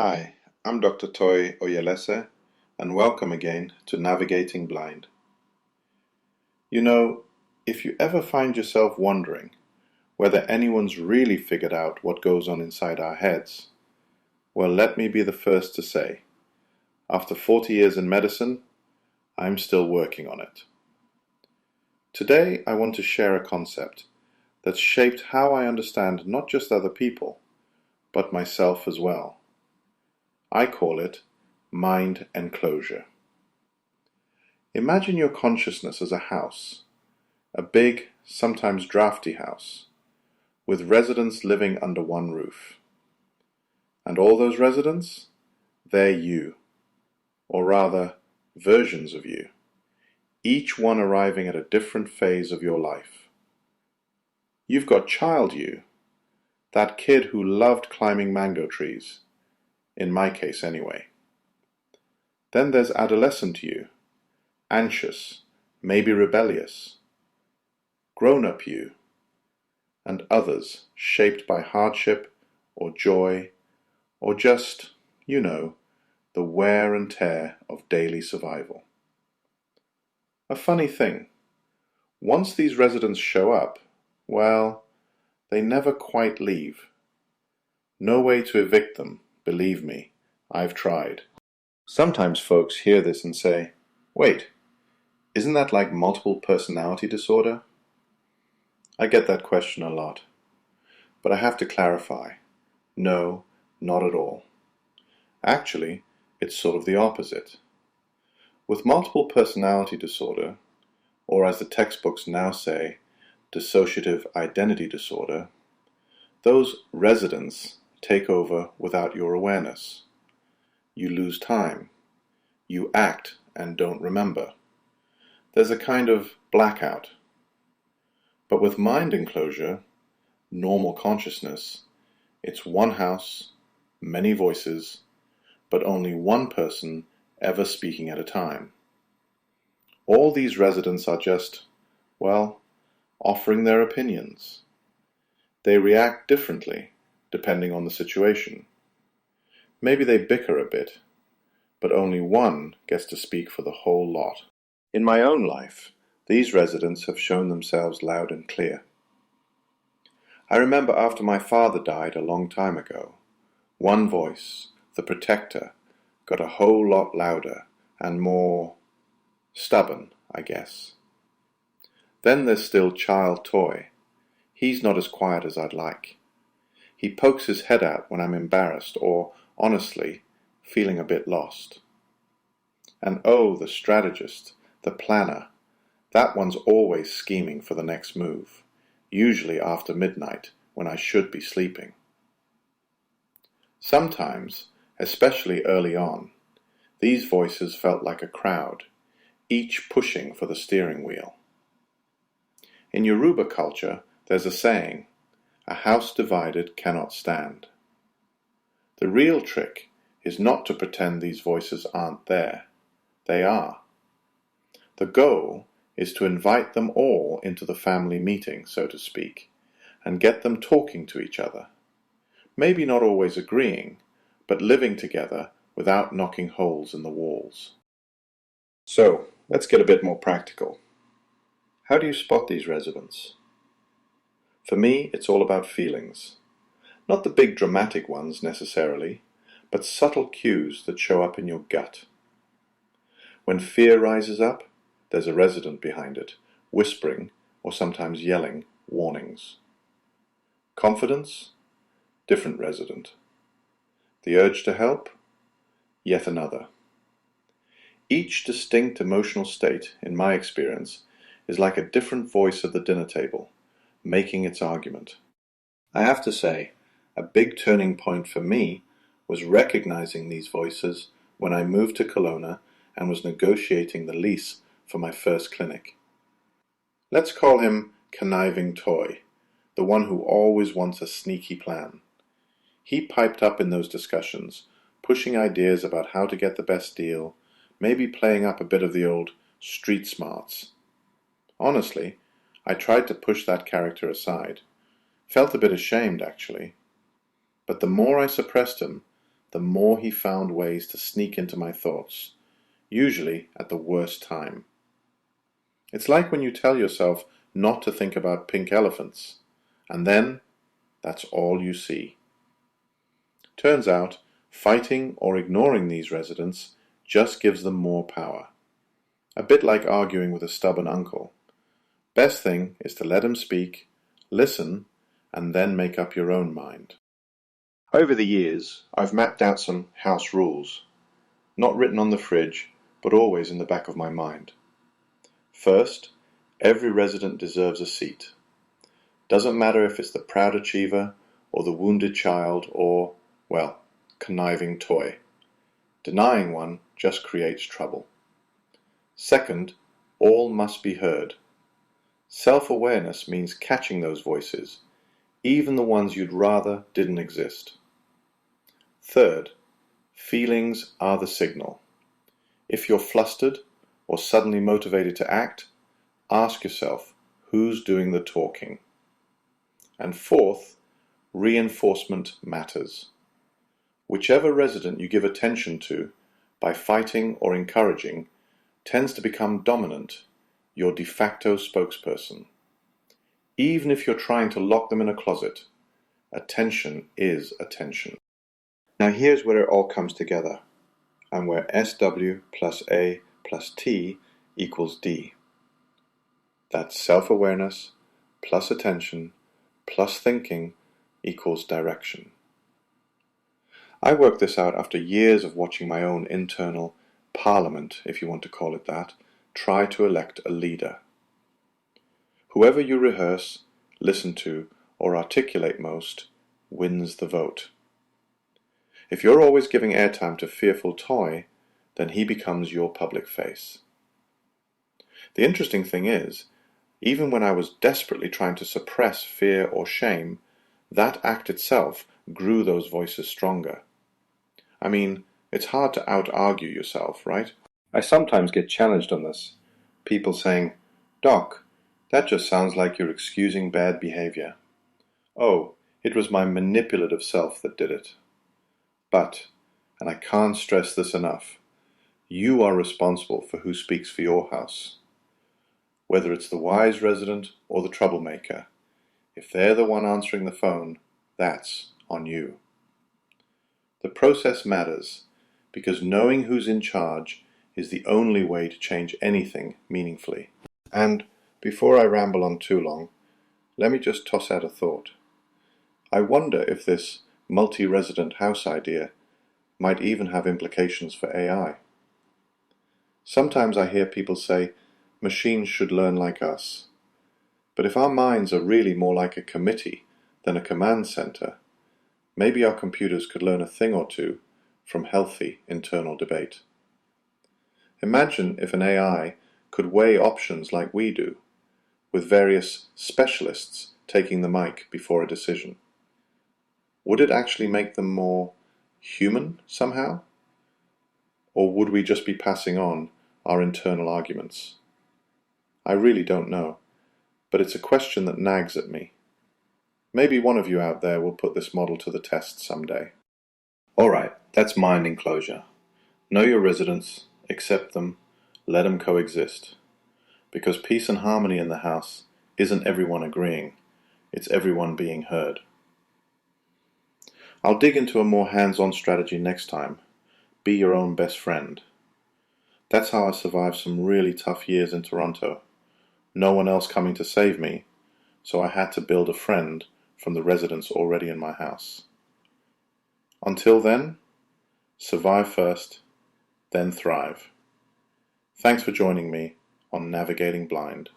Hi, I'm Dr. Toye Oyelese, and welcome again to Navigating Blind. You know, if you ever find yourself wondering whether anyone's really figured out what goes on inside our heads, well, let me be the first to say, after 40 years in medicine, I'm still working on it. Today, I want to share a concept that's shaped how I understand not just other people, but myself as well. I call it Mind Enclosure. Imagine your consciousness as a house, a big, sometimes drafty house, with residents living under one roof. And all those residents? They're you, or rather, versions of you, each one arriving at a different phase of your life. You've got child you, that kid who loved climbing mango trees, in my case anyway. Then there's adolescent you, anxious, maybe rebellious. Grown-up you, and others shaped by hardship or joy or just, the wear and tear of daily survival. A funny thing, once these residents show up, well, they never quite leave. No way to evict them, believe me, I've tried. Sometimes folks hear this and say, wait, isn't that like multiple personality disorder? I get that question a lot, but I have to clarify. No, not at all. Actually, it's sort of the opposite. With multiple personality disorder, or as the textbooks now say, dissociative identity disorder, those residents take over without your awareness. You lose time. You act and don't remember. There's a kind of blackout. But with mind enclosure, normal consciousness, it's one house, many voices, but only one person ever speaking at a time. All these residents are just, offering their opinions. They react differently, depending on the situation. Maybe they bicker a bit, but only one gets to speak for the whole lot. In my own life, these residents have shown themselves loud and clear. I remember after my father died a long time ago, one voice, the protector, got a whole lot louder and more stubborn, I guess. Then there's still child Toye. He's not as quiet as I'd like. He pokes his head out when I'm embarrassed or, honestly, feeling a bit lost. And oh, the strategist, the planner, that one's always scheming for the next move, usually after midnight when I should be sleeping. Sometimes, especially early on, these voices felt like a crowd, each pushing for the steering wheel. In Yoruba culture, there's a saying, a house divided cannot stand. The real trick is not to pretend these voices aren't there. They are. The goal is to invite them all into the family meeting, so to speak, and get them talking to each other. Maybe not always agreeing, but living together without knocking holes in the walls. So, let's get a bit more practical. How do you spot these residents? For me, it's all about feelings. Not the big dramatic ones necessarily, but subtle cues that show up in your gut. When fear rises up, there's a resident behind it, whispering, or sometimes yelling, warnings. Confidence? Different resident. The urge to help? Yet another. Each distinct emotional state, in my experience, is like a different voice at the dinner table, making its argument. I have to say, a big turning point for me was recognizing these voices when I moved to Kelowna and was negotiating the lease for my first clinic. Let's call him Conniving Toye, the one who always wants a sneaky plan. He piped up in those discussions, pushing ideas about how to get the best deal, maybe playing up a bit of the old street smarts. Honestly, I tried to push that character aside. Felt a bit ashamed, actually. But the more I suppressed him, the more he found ways to sneak into my thoughts, usually at the worst time. It's like when you tell yourself not to think about pink elephants, and then that's all you see. Turns out, fighting or ignoring these residents just gives them more power. A bit like arguing with a stubborn uncle. Best thing is to let him speak, listen, and then make up your own mind. Over the years, I've mapped out some house rules, not written on the fridge, but always in the back of my mind. First, every resident deserves a seat. Doesn't matter if it's the proud achiever, or the wounded child, or, well, conniving toy. Denying one just creates trouble. Second, all must be heard. Self-awareness means catching those voices, even the ones you'd rather didn't exist. Third, feelings are the signal. If you're flustered or suddenly motivated to act, ask yourself, who's doing the talking? And fourth, reinforcement matters. Whichever resident you give attention to, by fighting or encouraging, tends to become dominant, your de facto spokesperson. Even if you're trying to lock them in a closet, attention is attention. Now here's where it all comes together, and where SW plus A plus T equals D. That's self-awareness plus attention plus thinking equals direction. I worked this out after years of watching my own internal parliament, if you want to call it that, try to elect a leader. Whoever you rehearse, listen to, or articulate most, wins the vote. If you're always giving airtime to fearful Toye, then he becomes your public face. The interesting thing is, even when I was desperately trying to suppress fear or shame, that act itself grew those voices stronger. I mean, it's hard to out-argue yourself, right? I sometimes get challenged on this. People saying, "Doc, that just sounds like you're excusing bad behavior." Oh, it was my manipulative self that did it. But, and I can't stress this enough, you are responsible for who speaks for your house. Whether it's the wise resident or the troublemaker, if they're the one answering the phone, that's on you. The process matters, because knowing who's in charge is the only way to change anything meaningfully. And before I ramble on too long, let me just toss out a thought. I wonder if this multi-resident house idea might even have implications for AI. Sometimes I hear people say, machines should learn like us. But if our minds are really more like a committee than a command center, maybe our computers could learn a thing or two from healthy internal debate. Imagine if an AI could weigh options like we do, with various specialists taking the mic before a decision. Would it actually make them more human somehow? Or would we just be passing on our internal arguments? I really don't know, but it's a question that nags at me. Maybe one of you out there will put this model to the test someday. Alright, that's mind enclosure. Know your residents, accept them, let them coexist. Because peace and harmony in the house isn't everyone agreeing, it's everyone being heard. I'll dig into a more hands-on strategy next time. Be your own best friend. That's how I survived some really tough years in Toronto. No one else coming to save me, so I had to build a friend from the residents already in my house. Until then, survive first, then thrive. Thanks for joining me on Navigating Blind.